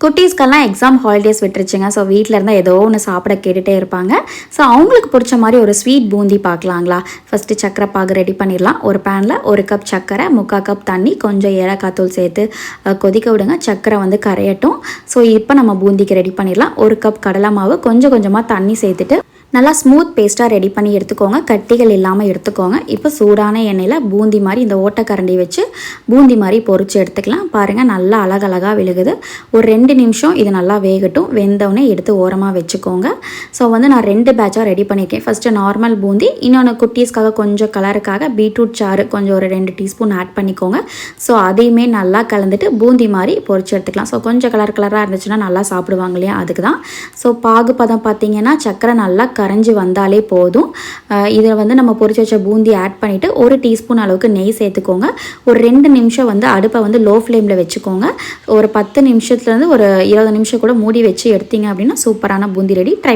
குட்டீஸ்க்கெல்லாம் exam holidays விட்டுருச்சுங்க. So வீட்டில் இருந்தால் ஏதோ ஒன்று சாப்பிட கேட்டுகிட்டே இருப்பாங்க. ஸோ அவங்களுக்கு பிடிச்ச மாதிரி ஒரு ஸ்வீட் பூந்தி பார்க்கலாங்களா? ஃபஸ்ட்டு சக்கரை பாகு ரெடி பண்ணிடலாம். ஒரு பேனில் 1 கப் சக்கரை, 3/4 கப் தண்ணி, கொஞ்சம் ஏலக்காய் தூள் சேர்த்து கொதிக்க விடுங்க. சக்கரை வந்து கரையட்டும். ஸோ இப்போ நம்ம பூந்திக்கு ரெடி பண்ணிடலாம். 1 கப் கடலை மாவு, கொஞ்சம் கொஞ்சமாக தண்ணி சேர்த்துட்டு நல்லா ஸ்மூத் பேஸ்ட்டாக ரெடி பண்ணி எடுத்துக்கோங்க. கட்டிகள் இல்லாமல் எடுத்துக்கோங்க. இப்போ சூடான எண்ணெயில் பூந்தி மாதிரி இந்த ஓட்டக்கரண்டி வச்சு பூந்தி மாதிரி பொரிச்சு எடுத்துக்கலாம். பாருங்கள், நல்லா அழகழகாக விழுகுது. ஒரு 2 நிமிஷம் இது நல்லா வேகட்டும். வெந்தவுடனே எடுத்து ஓரமாக வச்சுக்கோங்க. ஸோ வந்து நான் 2 பேட்சாக ரெடி பண்ணியிருக்கேன். ஃபஸ்ட்டு நார்மல் பூந்தி, இன்னொன்று குட்டீஸ்க்காக கொஞ்சம் கலருக்காக பீட்ரூட் சாறு கொஞ்சம் ஒரு 2 டீஸ்பூன் ஆட் பண்ணிக்கோங்க. ஸோ அதையுமே நல்லா கலந்துட்டு பூந்தி மாதிரி பொரிச்சு எடுத்துக்கலாம். ஸோ கொஞ்சம் கலராக இருந்துச்சுன்னா நல்லா சாப்பிடுவாங்க இல்லையா, அதுக்கு தான். ஸோ பாகு பதம் பார்த்திங்கன்னா சக்கரை நல்லா கரைஞ்சி வந்தாலே போதும். இதில் வந்து நம்ம பொரிச்சு வச்ச பூந்தி ஆட் பண்ணிவிட்டு 1 டீஸ்பூன் அளவுக்கு நெய் சேர்த்துக்கோங்க. ஒரு 2 நிமிஷம் வந்து அடுப்பை வந்து லோ ஃப்ளேமில் வச்சுக்கோங்க. ஒரு 10 நிமிஷத்துலேருந்து ஒரு 20 நிமிஷம் கூட மூடி வச்சு எடுத்தீங்க அப்படின்னா சூப்பரான பூந்தி ரெடி. ட்ரை